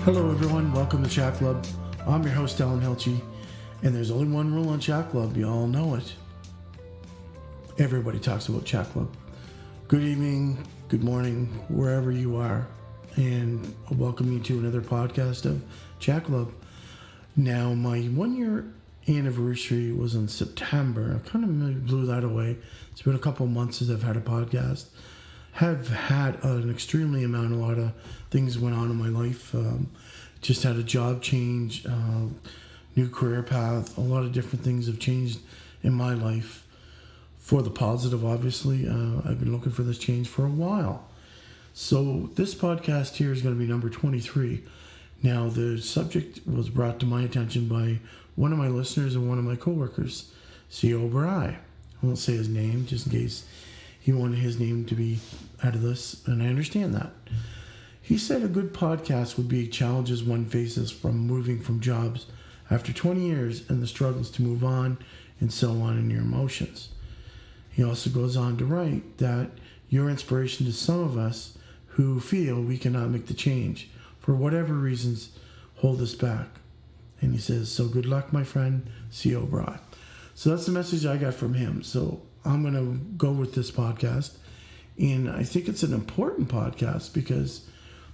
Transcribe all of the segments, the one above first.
Hello everyone, welcome to Chat Club. I'm your host Alan Hilchey, and there's only one rule on Chat Club, you all know it. Everybody talks about Chat Club. Good evening, good morning, wherever you are, and I welcome you to another podcast of Chat Club. Now, my 1 year anniversary was in September. I kind of blew that away. It's been a couple of months since I've had a podcast. Have had an extremely a lot of things went on in my life. Just had a job change, new career path. A lot of different things have changed in my life for the positive, obviously. I've been looking for this change for a while. So this podcast here is going to be number 23. Now, the subject was brought to my attention by one of my listeners and one of my coworkers, C.O. Bry. I won't say his name just in case he wanted his name to be out of this, and I understand that. He said a good podcast would be challenges one faces from moving from jobs after 20 years and the struggles to move on and so on in your emotions. He also goes on to write that your inspiration to some of us who feel we cannot make the change for whatever reasons hold us back. And he says, so good luck, my friend, C.O. Bry. So that's the message I got from him. So I'm going to go with this podcast. And I think it's an important podcast because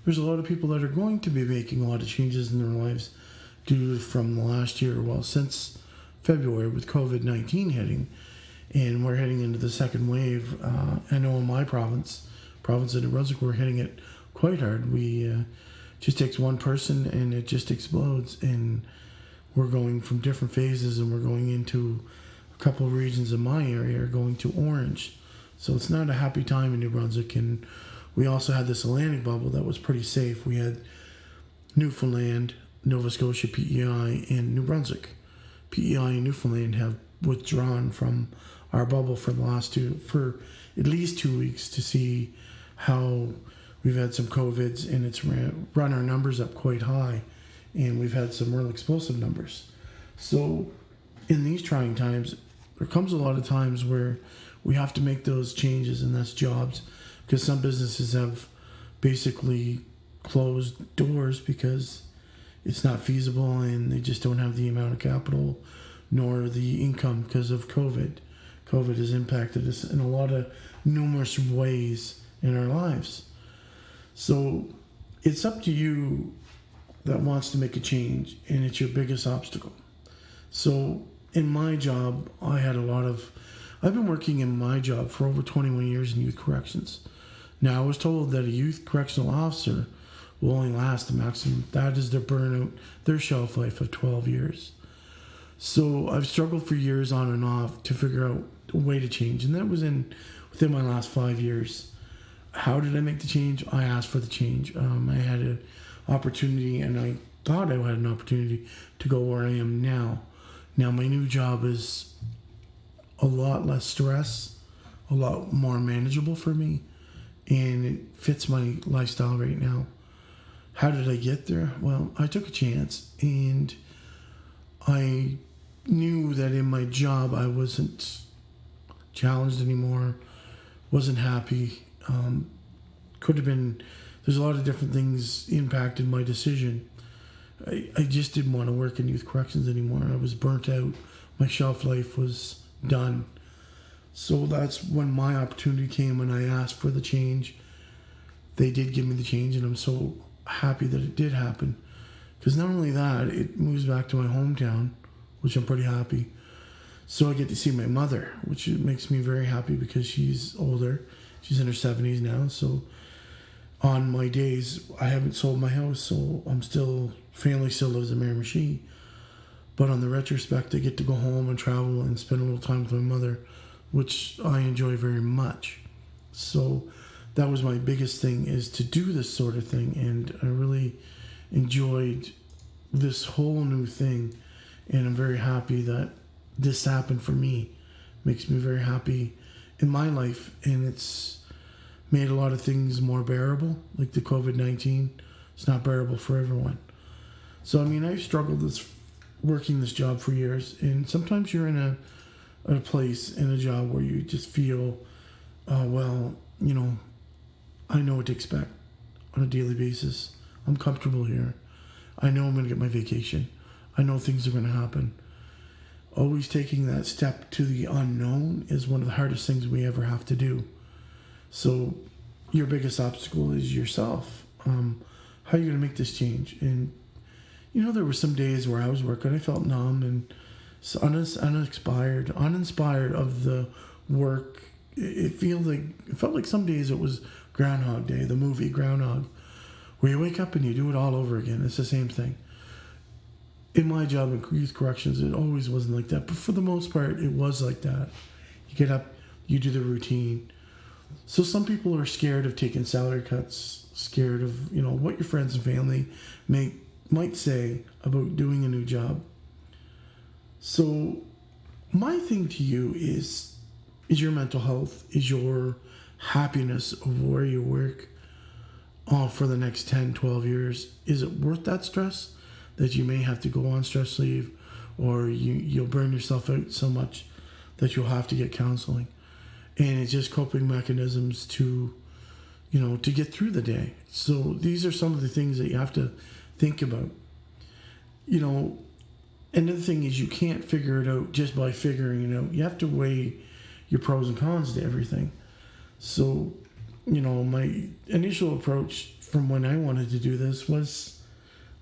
there's a lot of people that are going to be making a lot of changes in their lives due from the last year, well, since February with COVID-19 hitting. And we're heading into the second wave. I know in my province of New Brunswick, we're hitting it quite hard. We just takes one person and it just explodes. And we're going from different phases, and we're going into a couple of regions in my area are going to orange. So it's not a happy time in New Brunswick. And we also had this Atlantic bubble that was pretty safe. We had Newfoundland, Nova Scotia, PEI, and New Brunswick. PEI and Newfoundland have withdrawn from our bubble for at least 2 weeks to see how we've had some COVIDs, and it's run our numbers up quite high, and we've had some real explosive numbers. So in these trying times, there comes a lot of times where we have to make those changes, and that's jobs, because some businesses have basically closed doors because it's not feasible and they just don't have the amount of capital nor the income because of COVID. COVID has impacted us in a lot of numerous ways in our lives. So it's up to you that wants to make a change, and it's your biggest obstacle. So in my job, I've been working in my job for over 21 years in youth corrections. Now, I was told that a youth correctional officer will only last the maximum. That is their burnout, their shelf life of 12 years. So I've struggled for years on and off to figure out a way to change. And that was within my last 5 years. How did I make the change? I asked for the change. I had an opportunity, and I thought I had an opportunity to go where I am now. Now, my new job is a lot less stress, a lot more manageable for me, and it fits my lifestyle right now. How did I get there? Well, I took a chance, and I knew that in my job I wasn't challenged anymore, wasn't happy. Could have been, there's a lot of different things impacted my decision. I just didn't want to work in youth corrections anymore. I was burnt out. My shelf life was done. So that's when my opportunity came, and I asked for the change. They did give me the change, and I'm so happy that it did happen. Because not only that, it moves back to my hometown, which I'm pretty happy. So I get to see my mother, which makes me very happy because she's older. She's in her 70s now. So on my days, I haven't sold my house, so family still lives in Miramichi. But on the retrospect, I get to go home and travel and spend a little time with my mother, which I enjoy very much. So that was my biggest thing, is to do this sort of thing. And I really enjoyed this whole new thing. And I'm very happy that this happened for me. Makes me very happy in my life. And it's made a lot of things more bearable, like the COVID-19. It's not bearable for everyone. So, I mean, I've struggled working this job for years. And sometimes you're in a place, in a job where you just feel, I know what to expect on a daily basis. I'm comfortable here. I know I'm going to get my vacation. I know things are going to happen. Always taking that step to the unknown is one of the hardest things we ever have to do. So your biggest obstacle is yourself. How are you going to make this change? And, there were some days where I was working, I felt numb and uninspired of the work. It felt like some days it was Groundhog Day, the movie Groundhog, where you wake up and you do it all over again. It's the same thing. In my job in youth corrections, it always wasn't like that. But for the most part, it was like that. You get up, you do the routine. So some people are scared of taking salary cuts, scared of, what your friends and family might say about doing a new job. So my thing to you is your mental health, is your happiness of where you work for the next 10, 12 years. Is it worth that stress that you may have to go on stress leave, or you'll burn yourself out so much that you'll have to get counseling? And it's just coping mechanisms to get through the day. So these are some of the things that you have to think about. Another thing is you can't figure it out just by figuring it out. You have to weigh your pros and cons to everything. So, my initial approach from when I wanted to do this was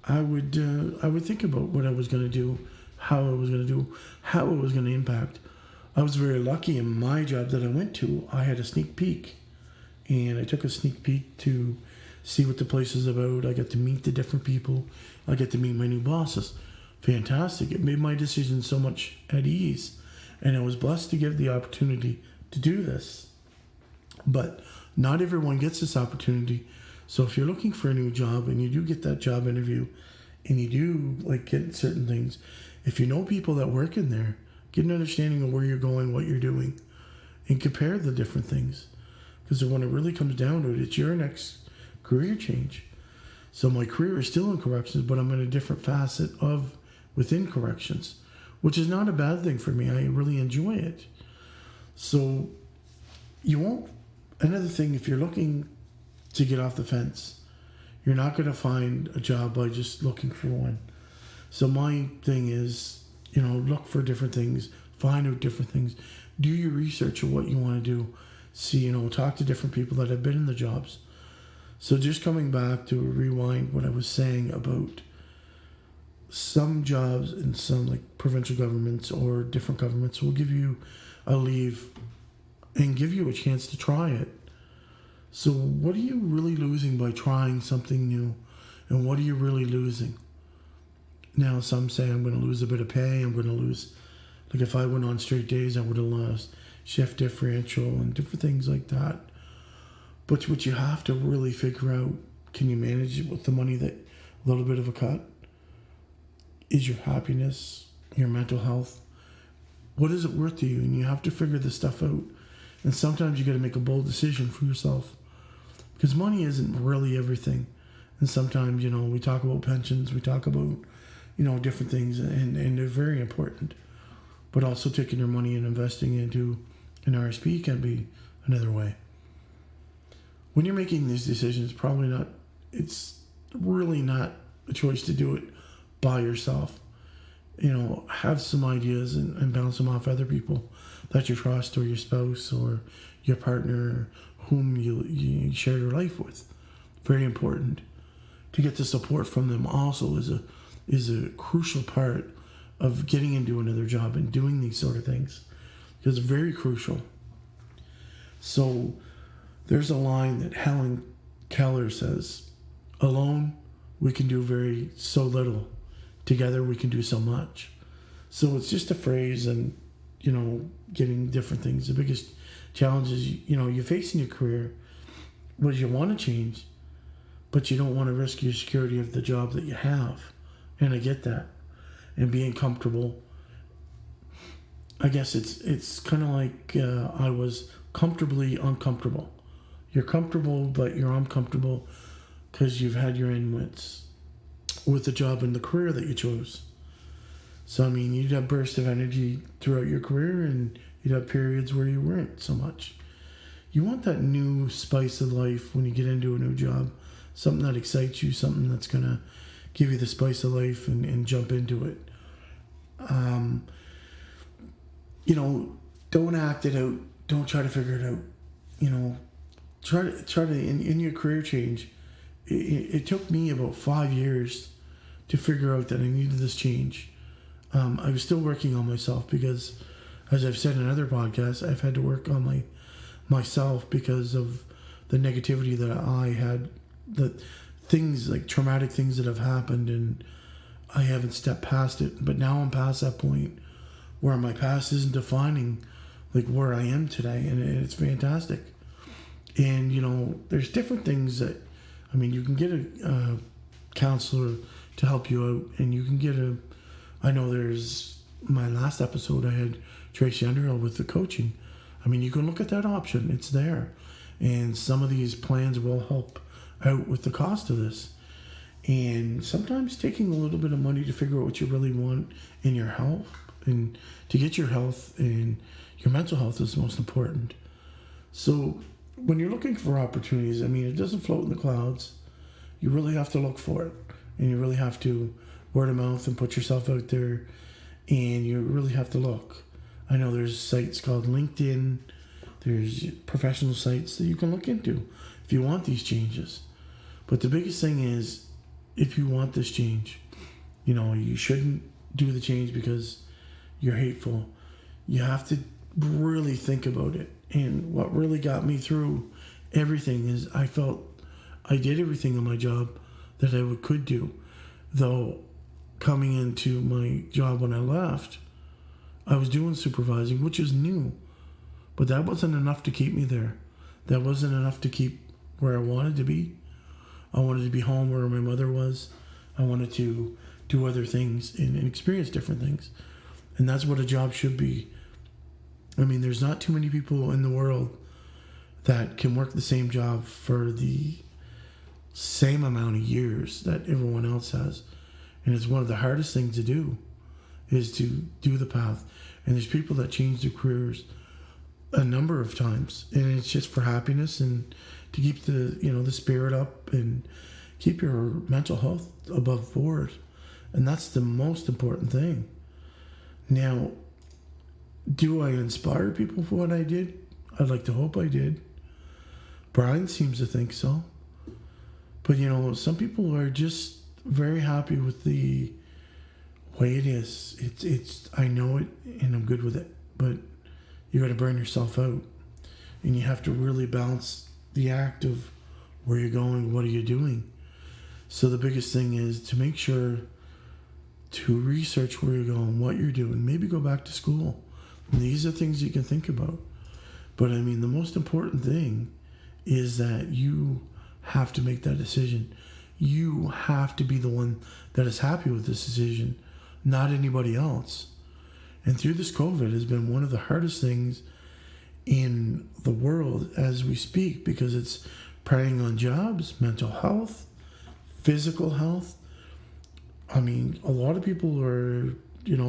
I would think about what I was going to do, how I was going to do, how it was going to impact. I was very lucky in my job that I went to. I had a sneak peek, and I took a sneak peek to see what the place is about. I got to meet the different people. I got to meet my new bosses. Fantastic. It made my decision so much at ease, and I was blessed to get the opportunity to do this. But not everyone gets this opportunity. So if you're looking for a new job and you do get that job interview and you do get certain things, if you know people that work in there, get an understanding of where you're going, what you're doing, and compare the different things. Because when it really comes down to it, it's your next career change. So my career is still in corrections, but I'm in a different facet of within corrections, which is not a bad thing for me. I really enjoy it. So another thing, if you're looking to get off the fence, you're not going to find a job by just looking for one. So my thing is, look for different things, find out different things, do your research of what you want to do. See, talk to different people that have been in the jobs. So just coming back to rewind what I was saying about some jobs in some provincial governments or different governments will give you a leave and give you a chance to try it. So what are you really losing by trying something new? And what are you really losing? Now, some say I'm going to lose a bit of pay. I'm going to lose, if I went on straight days, I would have lost shift differential and different things like that. But what you have to really figure out, can you manage it with the money that a little bit of a cut? Is your happiness, your mental health, what is it worth to you? And you have to figure this stuff out. And sometimes you got to make a bold decision for yourself, because money isn't really everything. And sometimes, we talk about pensions, we talk about, different things, and they're very important. But also taking your money and investing into an RSP can be another way. When you're making these decisions, it's really not a choice to do it by yourself. Have some ideas and bounce them off other people that you trust, or your spouse, or your partner, whom you share your life with. Very important. To get the support from them also is a crucial part of getting into another job and doing these sort of things. It's very crucial. So there's a line that Helen Keller says, "Alone we can do so little. Together we can do so much." So it's just a phrase, and getting different things. The biggest challenge is you face in your career what you want to change, but you don't want to risk your security of the job that you have. And I get that. And being comfortable, I guess it's kind of like I was comfortably uncomfortable. You're comfortable, but you're uncomfortable because you've had your inputs with the job and the career that you chose. So, you'd have bursts of energy throughout your career, and you'd have periods where you weren't so much. You want that new spice of life when you get into a new job, something that excites you, something that's going to give you the spice of life and jump into it. Don't act it out. Don't try to figure it out. Try to in your career change. It took me about 5 years to figure out that I needed this change. I was still working on myself because, as I've said in other podcasts, I've had to work on myself because of the negativity that I had, the things like traumatic things that have happened, and I haven't stepped past it. But now I'm past that point where my past isn't defining like where I am today, and it's fantastic. And there's different things that, you can get a counselor to help you out, and you can get I know there's my last episode I had Tracy Underhill with the coaching. You can look at that option. It's there. And some of these plans will help out with the cost of this. And sometimes taking a little bit of money to figure out what you really want in your health, and to get your health and your mental health is most important. So when you're looking for opportunities, it doesn't float in the clouds. You really have to look for it. And you really have to word of mouth and put yourself out there. And you really have to look. I know there's sites called LinkedIn. There's professional sites that you can look into if you want these changes. But the biggest thing is, if you want this change, you shouldn't do the change because you're hateful. You have to really think about it. And what really got me through everything is I felt I did everything in my job that I could do. Though coming into my job when I left, I was doing supervising, which is new. But that wasn't enough to keep me there. That wasn't enough to keep where I wanted to be. I wanted to be home where my mother was. I wanted to do other things and experience different things. And that's what a job should be. There's not too many people in the world that can work the same job for the same amount of years that everyone else has. And it's one of the hardest things to do, is to do the path. And there's people that change their careers a number of times, and it's just for happiness and to keep the spirit up and keep your mental health above board. And that's the most important thing. Now, do I inspire people for what I did? I'd like to hope I did. Brian seems to think so. But some people are just very happy with the way it is. It's I know it and I'm good with it, but you got to burn yourself out, and you have to really balance the act of where you're going, what are you doing. So the biggest thing is to make sure to research where you're going, what you're doing. Maybe go back to school. And these are things you can think about. But the most important thing is that you have to make that decision. You have to be the one that is happy with this decision, not anybody else. And through this COVID has been one of the hardest things in the world as we speak, because it's preying on jobs, mental health, physical health. A lot of people are,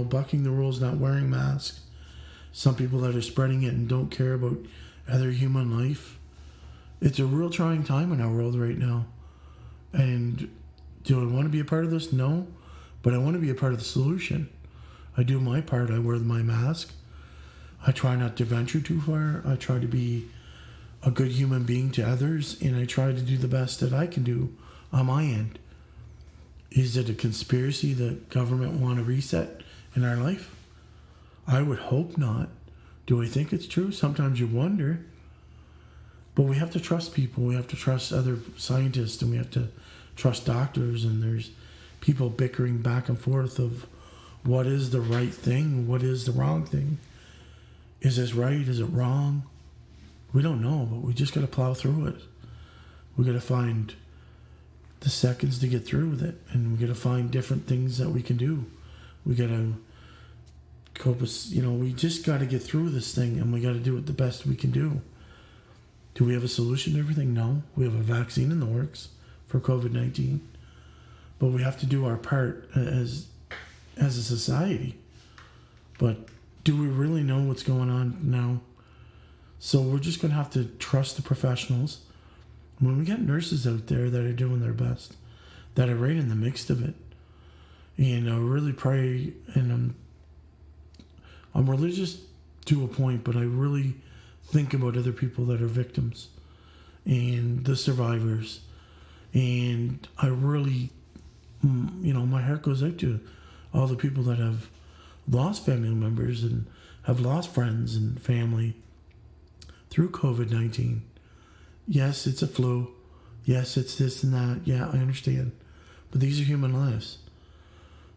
bucking the rules, not wearing masks. Some people that are spreading it and don't care about other human life. It's a real trying time in our world right now. And do I want to be a part of this? No. But I want to be a part of the solution. I do my part. I wear my mask. I try not to venture too far. I try to be a good human being to others, and I try to do the best that I can do on my end. Is it a conspiracy that government want to reset in our life? I would hope not. Do I think it's true? Sometimes you wonder. But we have to trust people. We have to trust other scientists, and we have to trust doctors, and there's people bickering back and forth of what is the right thing, what is the wrong thing. Is this right? Is it wrong? We don't know, but we just got to plow through it. We got to find the seconds to get through with it, and we got to find different things that we can do. We got to cope with, we just got to get through this thing, and we got to do it the best we can do. Do we have a solution to everything? No. We have a vaccine in the works for COVID-19, but we have to do our part as a society. But do we really know what's going on now? So we're just going to have to trust the professionals. When we get nurses out there that are doing their best, that are right in the midst of it. And I really pray, and I'm religious to a point, but I really think about other people that are victims and the survivors. And I really, my heart goes out to all the people that have lost family members and have lost friends and family through COVID-19. Yes, it's a flu. Yes, it's this and that. Yeah, I understand. But these are human lives.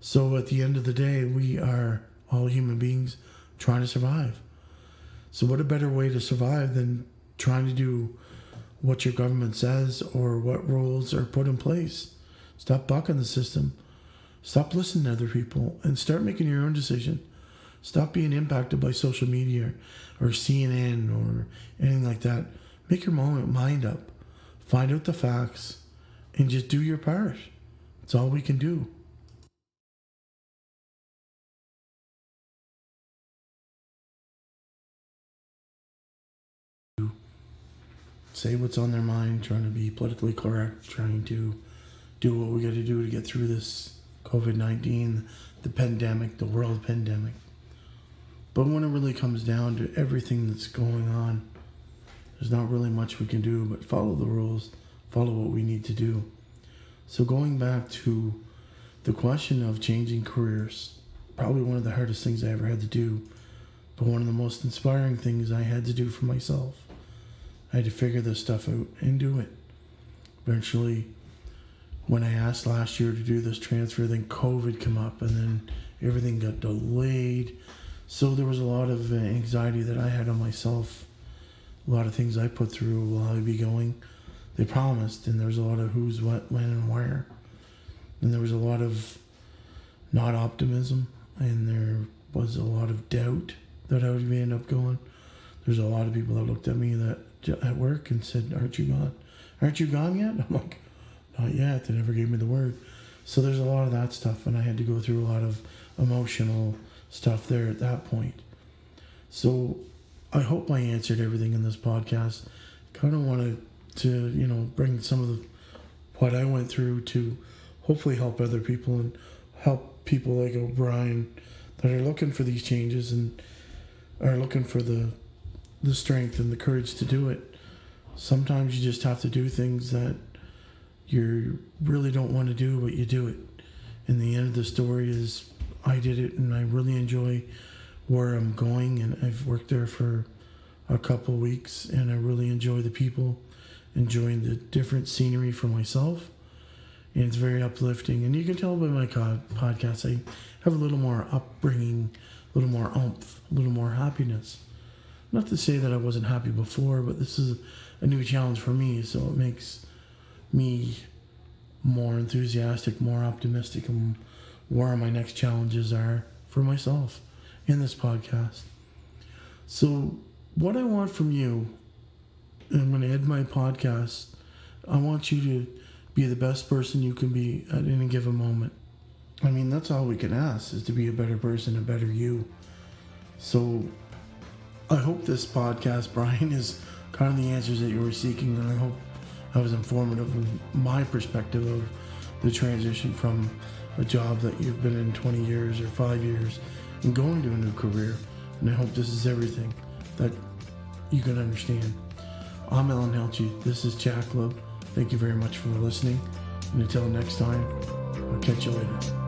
So at the end of the day, we are all human beings trying to survive. So what a better way to survive than trying to do what your government says or what rules are put in place. Stop bucking the system. Stop listening to other people and start making your own decision. Stop being impacted by social media or CNN or anything like that. Make your mind up. Find out the facts and just do your part. That's all we can do. Say what's on their mind, trying to be politically correct, trying to do what we got to do to get through this COVID-19, the pandemic, the world pandemic. But when it really comes down to everything that's going on, there's not really much we can do but follow the rules, follow what we need to do. So going back to the question of changing careers, probably one of the hardest things I ever had to do, but one of the most inspiring things I had to do for myself. I had to figure this stuff out and do it. Eventually, when I asked last year to do this transfer, then COVID came up and then everything got delayed. So there was a lot of anxiety that I had on myself, a lot of things I put through while I'd be going. They promised, and there was a lot of who's, what, when, and where. And there was a lot of not optimism, and there was a lot of doubt that I would end up going. There's a lot of people that looked at me that at work and said, aren't you gone? Aren't you gone yet? I'm like, not yet. They never gave me the word. So there's a lot of that stuff, and I had to go through a lot of emotional stuff there at that point. So I hope I answered everything in this podcast. Kind of wanted to, bring some of what I went through to hopefully help other people and help people like O'Brien that are looking for these changes and are looking for the strength and the courage to do it. Sometimes you just have to do things that you really don't want to do, but you do it. And the end of the story is I did it, and I really enjoy where I'm going, and I've worked there for a couple weeks, and I really enjoy the people, enjoying the different scenery for myself, and it's very uplifting. And you can tell by my podcast, I have a little more upbringing, a little more oomph, a little more happiness. Not to say that I wasn't happy before, but this is a new challenge for me, so it makes me more enthusiastic, more optimistic, and where my next challenges are for myself in this podcast. So what I want from you, and I'm going to end my podcast, I want you to be the best person you can be at any given moment. I mean, that's all we can ask, is to be a better person, a better you. So I hope this podcast, Brian, is kind of the answers that you were seeking, and I hope I was informative of my perspective of the transition from a job that you've been in 20 years or 5 years and going to a new career. And I hope this is everything that you can understand. I'm Alan Helchie. This is Chat Club. Thank you very much for listening. And until next time, I'll catch you later.